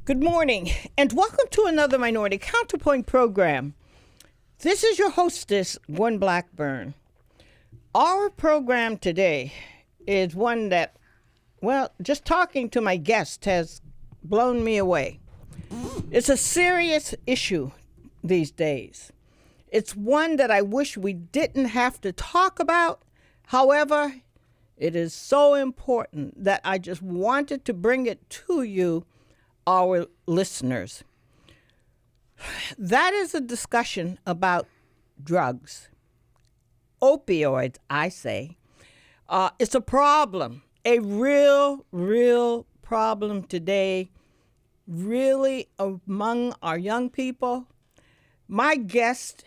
Good morning, and welcome to another Minority Counterpoint program. This is your hostess, Gwen Blackburn. Our program today is one that, well, just talking to my guest has blown me away. It's a serious issue these days. It's one that I wish we didn't have to talk about. However, it is so important that I just wanted to bring it to you, our listeners. That is a discussion about drugs. Opioids, I say. It's a problem, a real problem today, really among our young people. My guest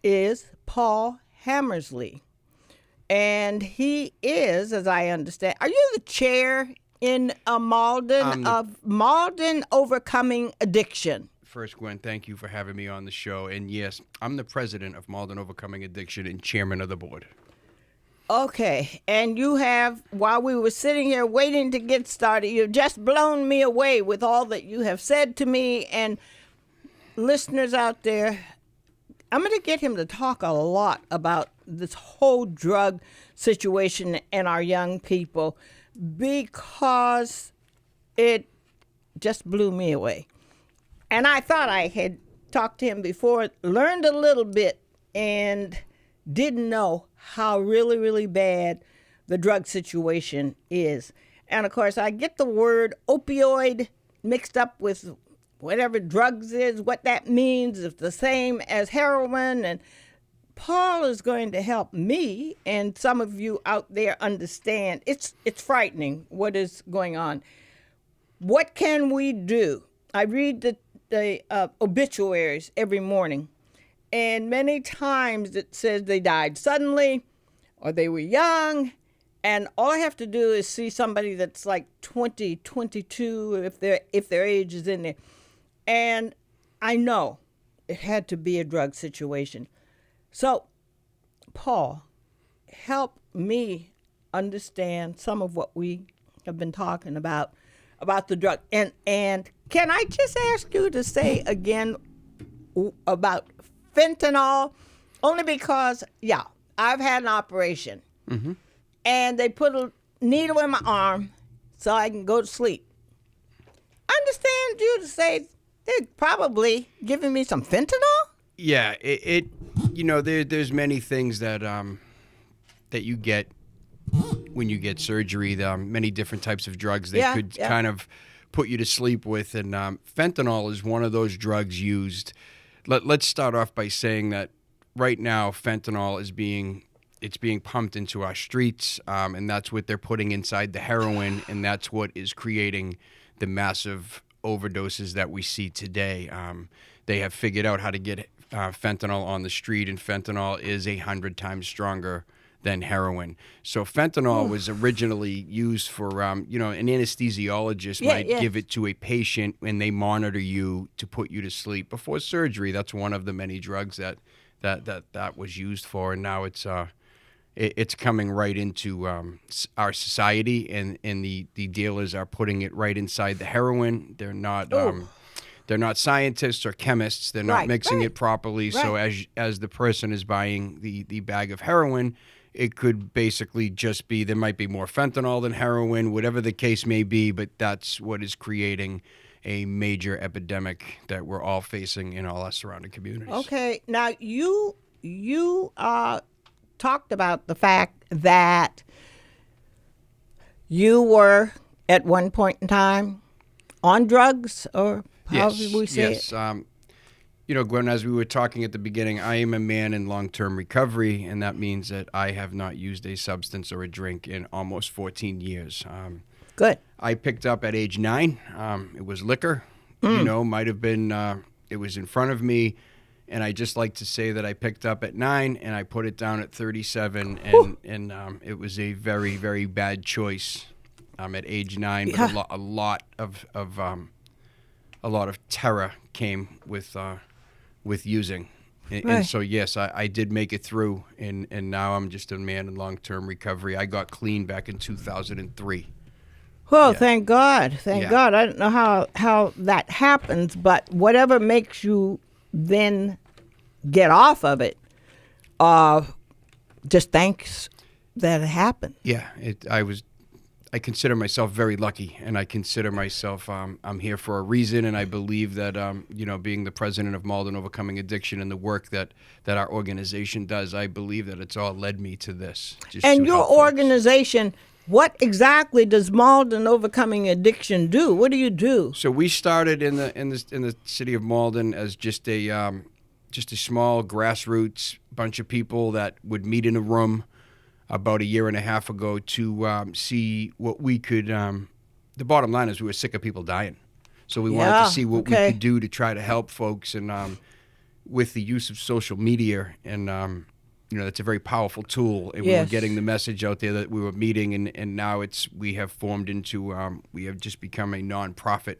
is Paul Hammersley, and he is, as I understand, are you the chair in Malden of Malden Overcoming Addiction? First, Gwen, thank you for having me on the show. And yes, I'm the president of Malden Overcoming Addiction and chairman of the board. Okay, and you have, while we were sitting here waiting to get started, you've just blown me away with all that you have said to me. And listeners out there, I'm going to get him to talk a lot about this whole drug situation and our young people, because it just blew me away. And I thought I had talked to him before, learned a little bit, and didn't know how really bad the drug situation is. And of course, I get the word opioid mixed up with whatever drugs is, what that means, it's the same as heroin. And Paul is going to help me and some of you out there understand. It's frightening what is going on. What can we do? I read the obituaries every morning, and many times it says they died suddenly or they were young, and all I have to do is see somebody that's like 20, 22, if their age is in there, and I know it had to be a drug situation. So, Paul, help me understand some of what we have been talking about the drug. And can I just ask you to say again about fentanyl? Only because, I've had an operation. Mm-hmm. And they put a needle in my arm so I can go to sleep. I understand you to say they're probably giving me some fentanyl? Yeah, there's many things that you get when you get surgery. Many different types of drugs they could kind of put you to sleep with, and fentanyl is one of those drugs used. Let's start off by saying that right now fentanyl is being pumped into our streets, and that's what they're putting inside the heroin, and that's what is creating the massive overdoses that we see today. They have figured out how to get fentanyl on the street, and fentanyl is 100 times stronger than heroin. So fentanyl was originally used for, an anesthesiologist might give it to a patient when they monitor you to put you to sleep before surgery. That's one of the many drugs that was used for, and now it's coming right into our society, and the dealers are putting it right inside the heroin. They're not. They're not scientists or chemists. They're not mixing it properly. Right. So as the person is buying the bag of heroin, it could basically just be, there might be more fentanyl than heroin, whatever the case may be, but that's what is creating a major epidemic that we're all facing in all our surrounding communities. Okay. Now, you talked about the fact that you were at one point in time on drugs, or how do we say it? Gwen, as we were talking at the beginning, I am a man in long-term recovery, and that means that I have not used a substance or a drink in almost 14 years. Good. I picked up at age 9. It was liquor. Might have been, it was in front of me, and I just like to say that I picked up at 9, and I put it down at 37, and it was a very, very bad choice at age 9, but a lot of terror came with using. And so, yes, I did make it through, and now I'm just a man in long-term recovery. I got clean back in 2003. Well, Yeah. thank God. Thank Yeah. God. I don't know how that happens, but whatever makes you then get off of it, just thanks that it happened. Yeah, I consider myself very lucky, and I consider myself I'm here for a reason, and I believe that being the president of Malden Overcoming Addiction and the work that our organization does, I believe that it's all led me to this. And to your help folks. organization, what exactly does Malden Overcoming Addiction do? What do you do? So we started in the city of Malden as just a small grassroots bunch of people that would meet in a room about a year and a half ago to see what we could. The bottom line is we were sick of people dying, so we wanted to see what we could do to try to help folks. And with the use of social media, and it's a very powerful tool. And we were getting the message out there that we were meeting, and now we have formed into we have just become a nonprofit.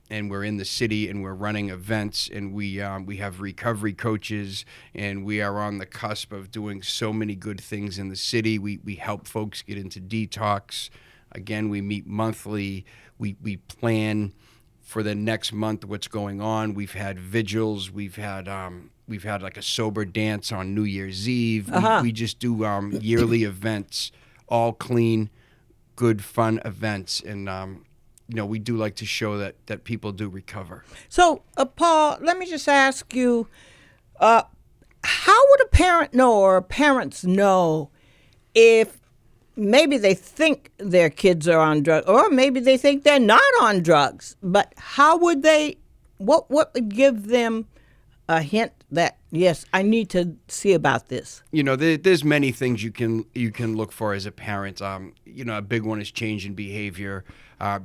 And we're in the city, and we're running events, and we have recovery coaches, and we are on the cusp of doing so many good things in the city. We help folks get into detox. Again, we meet monthly. We plan for the next month what's going on. We've had vigils. We've had like a sober dance on New Year's Eve. We just do yearly events, all clean, good, fun events, and we do like to show that people do recover. So, Paul, let me just ask you, how would a parent know, or parents know, if maybe they think their kids are on drugs, or maybe they think they're not on drugs, but how would they, what would give them a hint that, yes, I need to see about this? There's many things you can look for as a parent. A big one is change in behavior,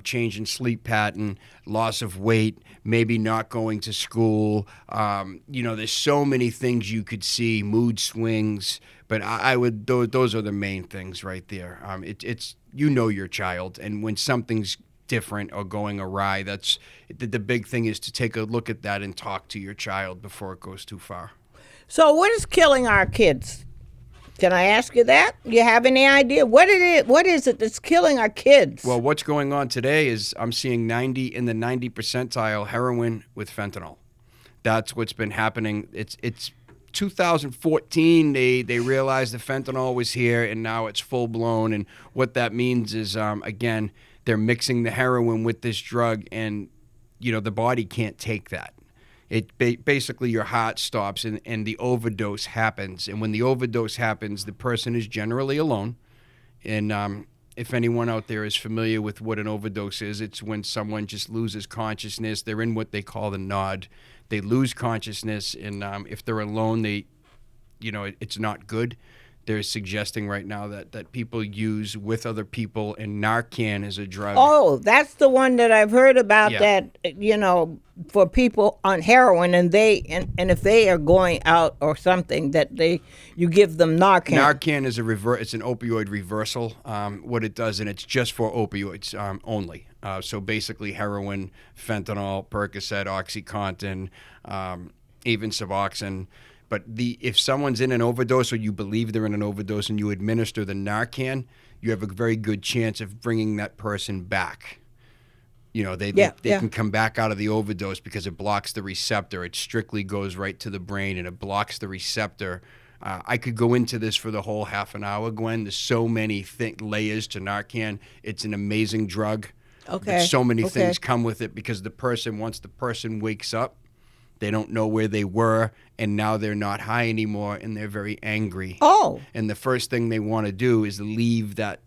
change in sleep pattern, loss of weight, maybe not going to school. There's so many things you could see, mood swings, but I would, those are the main things right there. It's your child, and when something's different or going awry, that's the big thing, is to take a look at that and talk to your child before it goes too far. So what is killing our kids? Can I ask you that? You have any idea what it is? What is it that's killing our kids? Well, what's going on today is I'm seeing 90 percentile heroin with fentanyl. That's what's been happening. It's 2014. They realized the fentanyl was here, and now it's full blown. And what that means is, again, they're mixing the heroin with this drug, and the body can't take that. It basically, your heart stops, and the overdose happens. And when the overdose happens, the person is generally alone. And if anyone out there is familiar with what an overdose is, it's when someone just loses consciousness. They're in what they call the nod. They lose consciousness, and if they're alone, it's not good. They're suggesting right now that people use with other people, and Narcan is a drug. Oh, that's the one that I've heard about, that, for people on heroin, and if they are going out or something, that you give them Narcan. Narcan is it's an opioid reversal. What it does, and it's just for opioids only. So basically heroin, fentanyl, Percocet, OxyContin, even Suboxone. But if someone's in an overdose, or you believe they're in an overdose, and you administer the Narcan, you have a very good chance of bringing that person back. They can come back out of the overdose because it blocks the receptor. It strictly goes right to the brain, and it blocks the receptor. I could go into this for the whole half an hour, Gwen. There's so many layers to Narcan. It's an amazing drug. Okay. But so many things come with it, because once the person wakes up, they don't know where they were, and now they're not high anymore, and they're very angry. Oh. And the first thing they want to do is leave that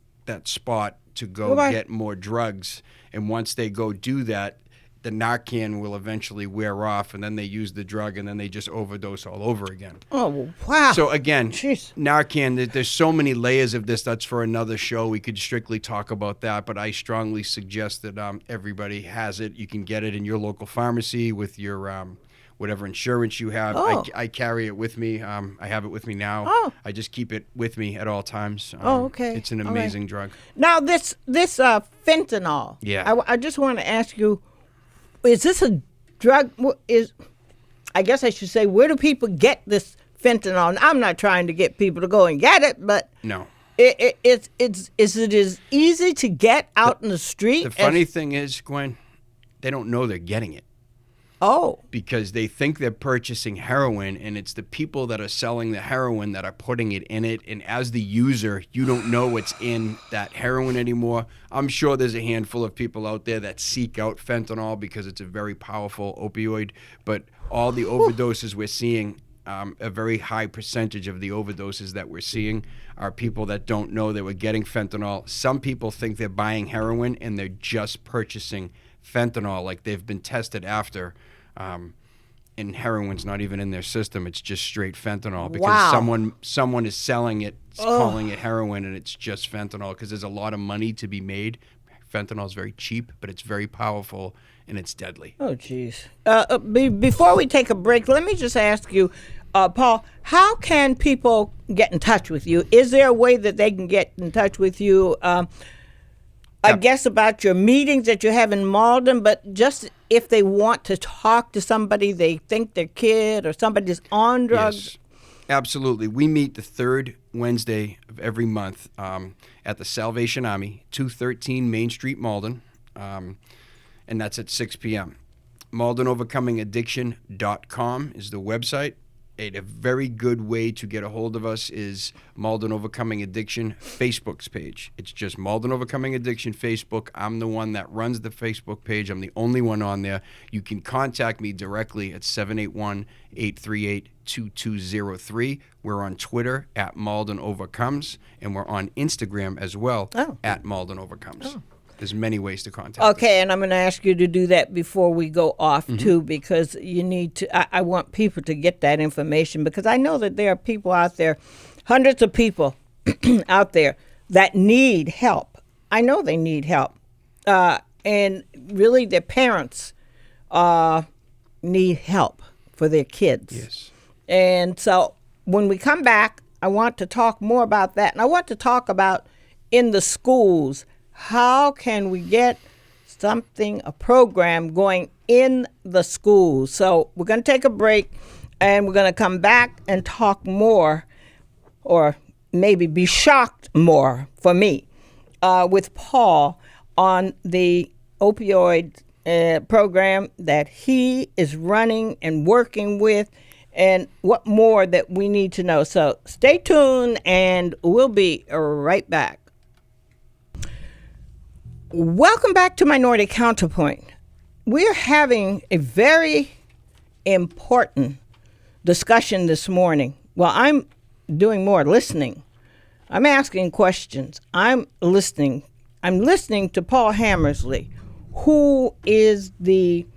spot to go get more drugs. And once they go do that, the Narcan will eventually wear off, and then they use the drug, and then they just overdose all over again. Oh, wow. So again, Jeez. Narcan, there's so many layers of this. That's for another show. We could strictly talk about that, but I strongly suggest that everybody has it. You can get it in your local pharmacy with your whatever insurance you have. Oh. I carry it with me. I have it with me now. Oh. I just keep it with me at all times. Okay. It's an amazing drug. Now, this fentanyl. Yeah. I just want to ask you, is this a drug? I guess I should say, where do people get this fentanyl? And I'm not trying to get people to go and get it, but No. Is it as easy to get out in the street? The funny thing is, Gwen, they don't know they're getting it. Oh. Because they think they're purchasing heroin, and it's the people that are selling the heroin that are putting it in it. And as the user, you don't know what's in that heroin anymore. I'm sure there's a handful of people out there that seek out fentanyl because it's a very powerful opioid. But all the overdoses we're seeing, a very high percentage of the overdoses that we're seeing are people that don't know they were getting fentanyl. Some people think they're buying heroin, and they're just purchasing fentanyl, like they've been tested after. And heroin's not even in their system. It's just straight fentanyl because someone is selling it, calling it heroin, and it's just fentanyl because there's a lot of money to be made. Fentanyl is very cheap, but it's very powerful, and it's deadly. Oh, geez. Before we take a break, let me just ask you, Paul, how can people get in touch with you? Is there a way that they can get in touch with you? I guess about your meetings that you have in Malden, but just if they want to talk to somebody, they think their kid or somebody's on drugs. Yes, absolutely. We meet the third Wednesday of every month at the Salvation Army, 213 Main Street, Malden, and that's at 6 p.m. MaldenOvercomingAddiction.com is the website. A very good way to get a hold of us is Malden Overcoming Addiction Facebook's page. It's just Malden Overcoming Addiction Facebook. I'm the one that runs the Facebook page. I'm the only one on there. You can contact me directly at 781-838-2203. We're on Twitter at Malden Overcomes, and we're on Instagram as well at Malden Overcomes. Oh. There's many ways to contact us. Okay, and I'm going to ask you to do that before we go off, too, because you need to, I want people to get that information, because I know that there are people out there, hundreds of people out there that need help. I know they need help. And really their parents need help for their kids. Yes. And so when we come back, I want to talk more about that. And I want to talk about in the schools, how can we get a program going in the schools? So we're going to take a break, and we're going to come back and talk more, or maybe be shocked more for me, with Paul on the opioid program that he is running and working with, and what more that we need to know. So stay tuned, and we'll be right back. Welcome back to Minority Counterpoint. We're having a very important discussion this morning. Well, I'm doing more listening. I'm asking questions. I'm listening. I'm listening to Paul Hammersley, who is the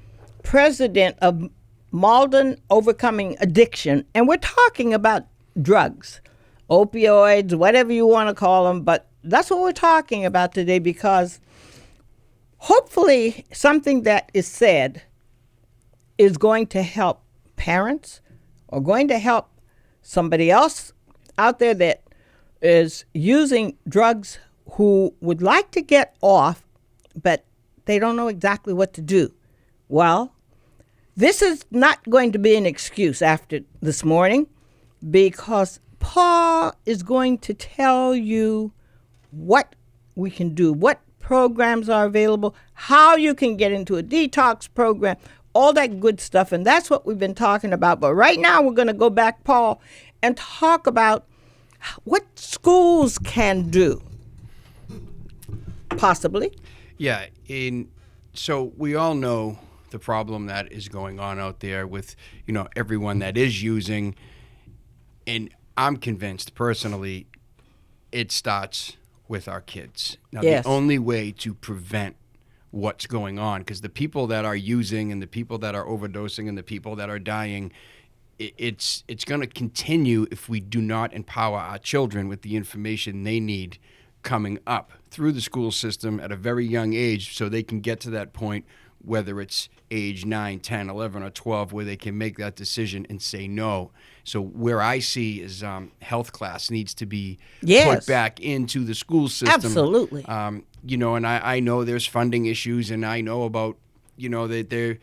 president of Malden Overcoming Addiction. And we're talking about drugs, opioids, whatever you want to call them. But that's what we're talking about today, because hopefully something that is said is going to help parents or going to help somebody else out there that is using drugs who would like to get off, but they don't know exactly what to do. Well, this is not going to be an excuse after this morning, because Paul is going to tell you what we can do, what programs are available, how you can get into a detox program, all that good stuff. And that's what we've been talking about. But right now we're going to go back, Paul, and talk about what schools can do, possibly. Yeah. So we all know the problem that is going on out there with, everyone that is using. And I'm convinced personally it starts with our kids. Now, yes. The only way to prevent what's going on, because the people that are using and the people that are overdosing and the people that are dying, it's going to continue if we do not empower our children with the information they need coming up through the school system at a very young age, so they can get to that point, whether it's age 9, 10, 11, or 12, where they can make that decision and say no. So where I see is health class needs to be put back into the school system. Absolutely. And I know there's funding issues, and I know about, that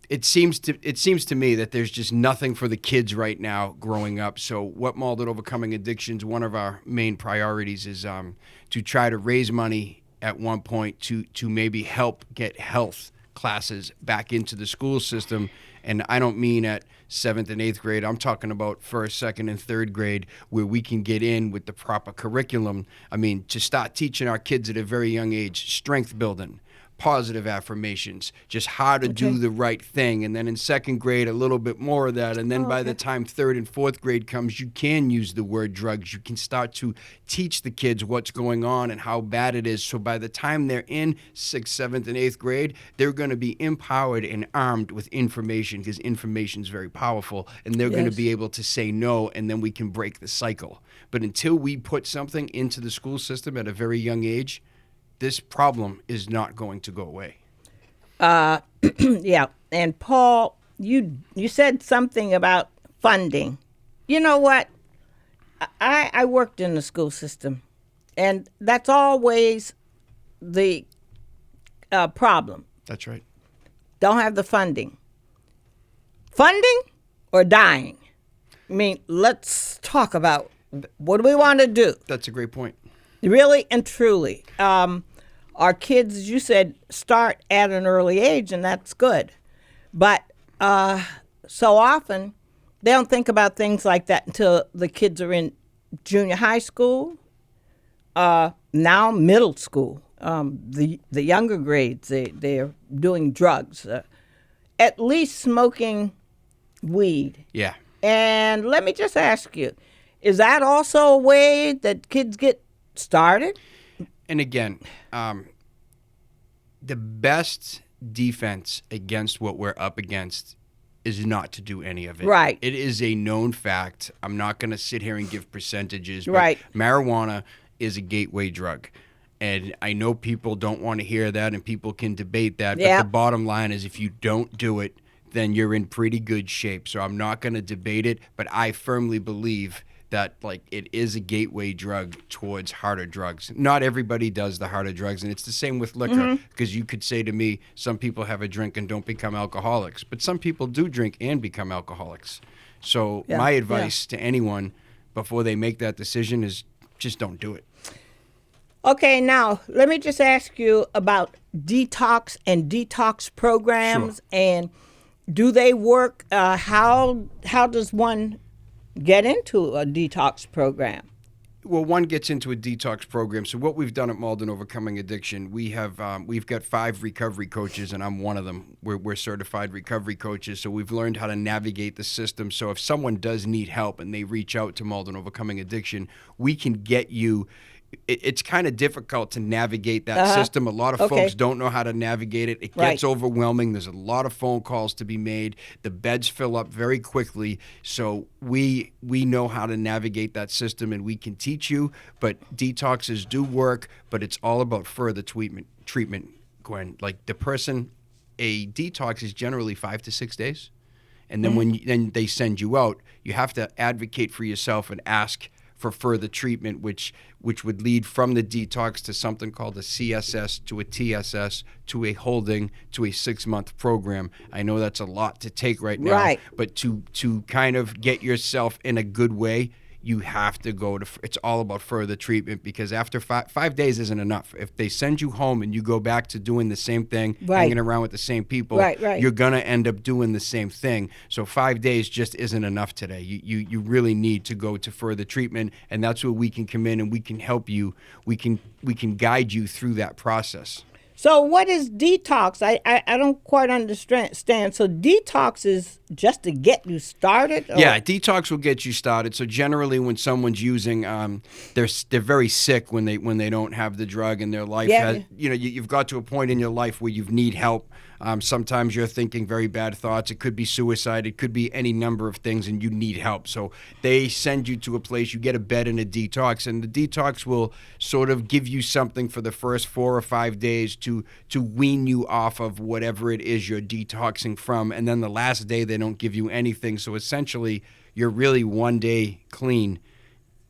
it seems to me that there's just nothing for the kids right now growing up. So what Malden Overcoming Addictions, one of our main priorities is to try to raise money at one point to maybe help get health classes back into the school system. And I don't mean at 7th and 8th grade. I'm talking about 1st, 2nd, and 3rd grade where we can get in with the proper curriculum. I mean, to start teaching our kids at a very young age, strength building, positive affirmations, just how to do the right thing. And then in 2nd grade, a little bit more of that. And then by the time 3rd and 4th grade comes, you can use the word drugs. You can start to teach the kids what's going on and how bad it is. So by the time they're in 6th, 7th, and 8th grade, they're going to be empowered and armed with information, because information is very powerful. And they're going to be able to say no, and then we can break the cycle. But until we put something into the school system at a very young age, this problem is not going to go away. Yeah. And Paul, you said something about funding. You know what? I worked in the school system, and that's always the problem. That's right. Don't have the funding. Funding or dying? I mean, let's talk about what do we want to do? That's a great point. Really and truly. Our kids, as you said, start at an early age, and that's good. But so often, they don't think about things like that until the kids are in junior high school, now middle school. The younger grades, they're doing drugs, at least smoking weed. Yeah. And let me just ask you, is that also a way that kids get started? And again, the best defense against what we're up against is not to do any of it. Right. It is a known fact. I'm not going to sit here and give percentages. But right. Marijuana is a gateway drug. And I know people don't want to hear that, and people can debate that. But the bottom line is, if you don't do it, then you're in pretty good shape. So I'm not going to debate it, but I firmly believe that it is a gateway drug towards harder drugs. Not everybody does the harder drugs, and it's the same with liquor, because you could say to me, some people have a drink and don't become alcoholics, but some people do drink and become alcoholics. So my advice to anyone before they make that decision is just don't do it. Okay, now let me just ask you about detox and detox programs. Sure. And do they work? How does one get into a detox program? Well, one gets into a detox program. So what we've done at Malden Overcoming Addiction, we've got 5 recovery coaches, and I'm one of them. We're certified recovery coaches, so we've learned how to navigate the system. So if someone does need help and they reach out to Malden Overcoming Addiction, we can get you. It's kind of difficult to navigate that system. A lot of folks don't know how to navigate it. It gets overwhelming. There's a lot of phone calls to be made. The beds fill up very quickly. So we know how to navigate that system, and we can teach you. But detoxes do work, but it's all about further treatment, Gwen. Like a detox is generally 5 to 6 days. And then then they send you out, you have to advocate for yourself and ask for further treatment, which would lead from the detox to something called a CSS, to a TSS, to a holding, to a 6-month program. I know that's a lot to take right now, but to kind of get yourself in a good way, you have to go to, it's all about further treatment, because after 5 days isn't enough. If they send you home and you go back to doing the same thing, hanging around with the same people, you're going to end up doing the same thing. So 5 days just isn't enough today. You really need to go to further treatment, and that's where we can come in and we can help you. We can guide you through that process. So what is detox? I don't quite understand. So detox is just to get you started? Or? Yeah, detox will get you started. So generally when someone's using, they're very sick when they don't have the drug, and their life has, you've got to a point in your life where you need help. Sometimes you're thinking very bad thoughts. It could be suicide. It could be any number of things, and you need help. So they send you to a place. You get a bed in a detox, and the detox will sort of give you something for the first 4 or 5 days to wean you off of whatever it is you're detoxing from. And then the last day, they don't give you anything. So essentially, you're really 1 day clean,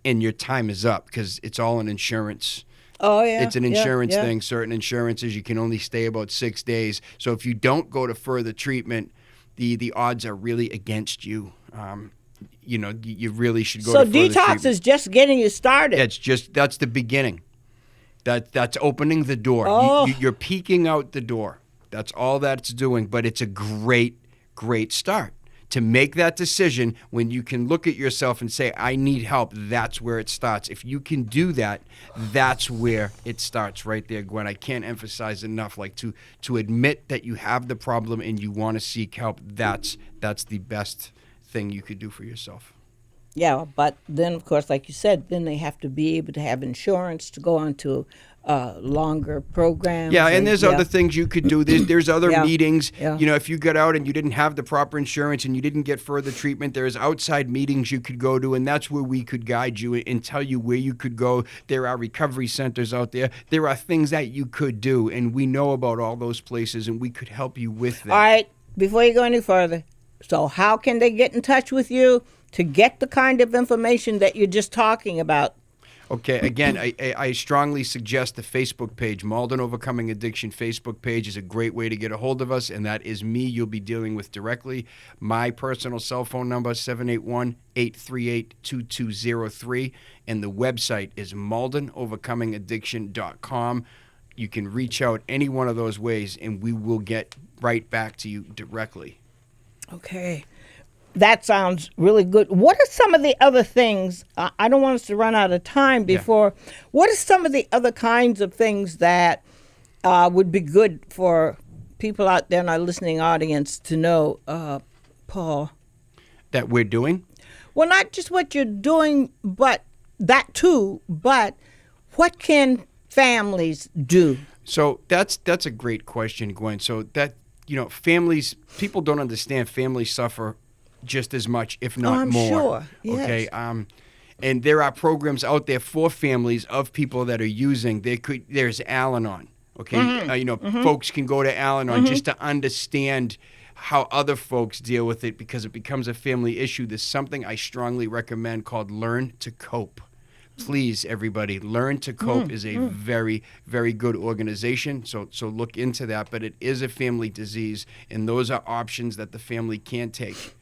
and your time is up, because it's all an insurance. Oh, yeah. It's an insurance thing. Certain insurances, you can only stay about 6 days. So if you don't go to further treatment, the odds are really against you. You really should go. So to further detox treatment. is just getting you started. That's the beginning. That's opening the door. Oh. You're peeking out the door. That's all that's doing. But it's a great start. To make that decision when you can look at yourself and say, I need help, that's where it starts. If you can do that, that's where it starts right there, Gwen. I can't emphasize enough, like to admit that you have the problem and you want to seek help, that's the best thing you could do for yourself. Yeah, but then, of course, like you said, then they have to be able to have insurance to go on to longer programs. Yeah, and there's other things you could do. There's other meetings. Yeah. If you got out and you didn't have the proper insurance and you didn't get further treatment, there's outside meetings you could go to, and that's where we could guide you and tell you where you could go. There are recovery centers out there. There are things that you could do, and we know about all those places, and we could help you with that. All right, before you go any further, so how can they get in touch with you to get the kind of information that you're just talking about? Okay, again, I strongly suggest the Facebook page. Malden Overcoming Addiction Facebook page is a great way to get a hold of us, and that is me you'll be dealing with directly. My personal cell phone number, 781-838-2203, and the website is MaldenOvercomingAddiction.com. You can reach out any one of those ways, and we will get right back to you directly. Okay. That sounds really good. What are some of the other things? I don't want us to run out of time before. Yeah. What are some of the other kinds of things that would be good for people out there in our listening audience to know, Paul? That we're doing? Well, not just what you're doing, but that too, but what can families do? So that's a great question, Gwen. So that, families, people don't understand families suffer just as much, if not I'm more. Sure. Yes. Okay. And there are programs out there for families of people that are using. There's Al-Anon. Okay. Mm-hmm. Folks can go to Al-Anon just to understand how other folks deal with it, because it becomes a family issue. There's something I strongly recommend called Learn to Cope. Please, everybody, Learn to Cope is a very, very good organization. So look into that. But it is a family disease, and those are options that the family can take.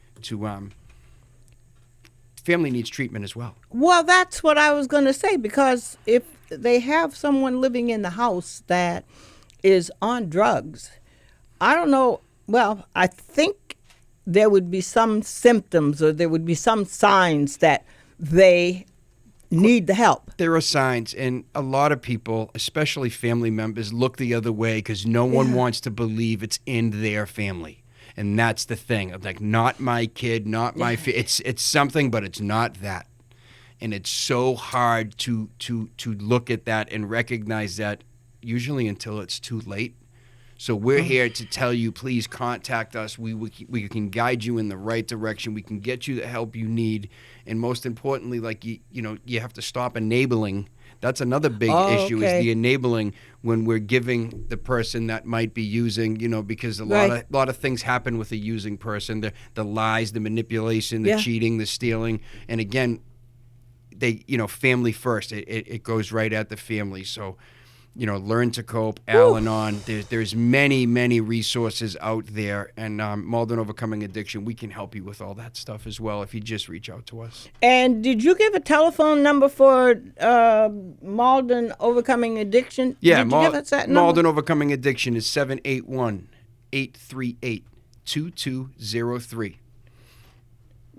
Family needs treatment as well. Well, that's what I was going to say, because if they have someone living in the house that is on drugs, I don't know. Well, I think there would be some symptoms, or there would be some signs that they need the help. There are signs, and a lot of people, especially family members, look the other way because no one wants to believe it's in their family. And that's the thing. I'm like, not my kid, not my it's something, but it's not that. And it's so hard to look at that and recognize that, usually until it's too late. So we're here to tell you, please contact us. We can guide you in the right direction. We can get you the help you need. And most importantly, like you have to stop enabling. That's another big issue, is the enabling when we're giving the person that might be using, because a lot of things happen with a using person, the lies, the manipulation, the cheating, the stealing. And again, they, family first. It goes right at the family. So, Learn to Cope, Al-Anon. There's many, many resources out there. And Malden Overcoming Addiction, we can help you with all that stuff as well if you just reach out to us. And did you give a telephone number for Malden Overcoming Addiction? Yeah, did you give us that number? Malden Overcoming Addiction is 781-838-2203.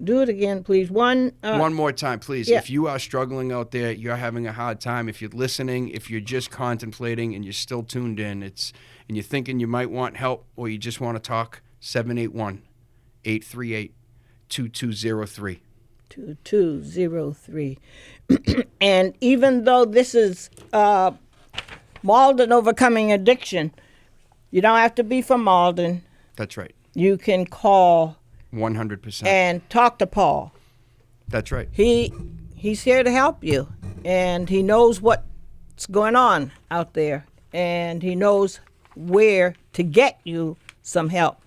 Do it again, please. One more time, please. Yeah. If you are struggling out there, you're having a hard time, if you're listening, if you're just contemplating and you're still tuned in, and you're thinking you might want help or you just want to talk, 781-838-2203. 2203. And even though this is Malden Overcoming Addiction, you don't have to be from Malden. That's right. You can call 100%. And talk to Paul. That's right. He's here to help you, and he knows what's going on out there, and he knows where to get you some help.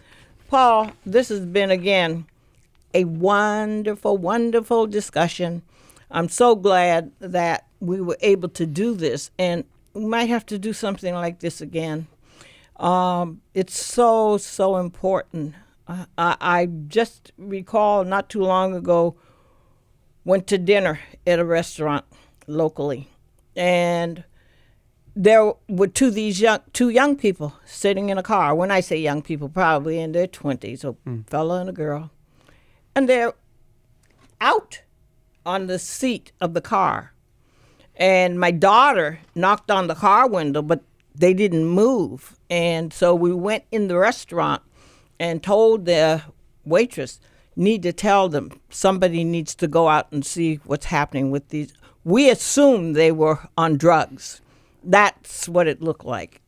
Paul, this has been, again, a wonderful, wonderful discussion. I'm so glad that we were able to do this, and we might have to do something like this again. It's so, so important. I just recall not too long ago, went to dinner at a restaurant locally, and there were two young people sitting in a car. When I say young people, probably in their 20s, a fella and a girl. And they're out on the seat of the car. And my daughter knocked on the car window, but they didn't move. And so we went in the restaurant and told the waitress, need to tell them somebody needs to go out and see what's happening with these. We assumed they were on drugs. That's what it looked like.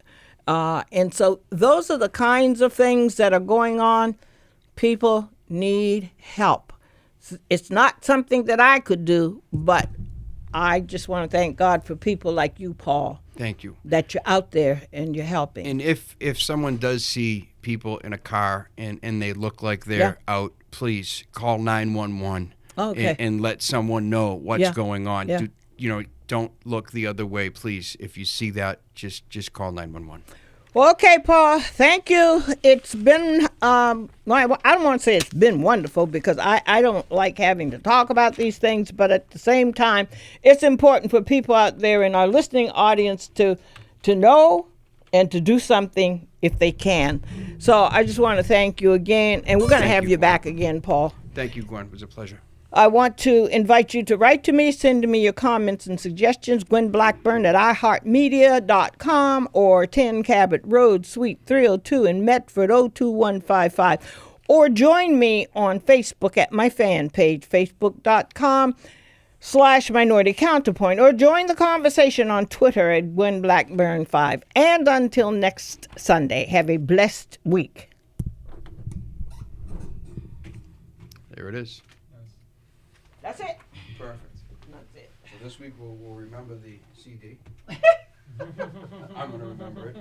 And so those are the kinds of things that are going on. People need help. It's not something that I could do, but I just want to thank God for people like you, Paul. Thank you. That you're out there and you're helping. And if someone does see people in a car and they look like they're out, please call 911 and let someone know what's going on. Yeah. Don't look the other way, please. If you see that, just call 911. Well, okay, Paul, thank you. It's been, I don't want to say it's been wonderful because I don't like having to talk about these things, but at the same time, it's important for people out there in our listening audience to know and to do something if they can. So I just want to thank you again, and we're going to have you back again, Paul. Thank you, Gwen. It was a pleasure. I want to invite you to write to me, send me your comments and suggestions, Gwen Blackburn at iHeartMedia.com or 10 Cabot Road, Suite 302 in Medford, 02155. Or join me on Facebook at my fan page, facebook.com/Minority Counterpoint, or join the conversation on Twitter at Gwen Blackburn 5. And until next Sunday, have a blessed week. There it is. That's it. Perfect. That's it. So this week we'll remember the CD. I'm going to remember it.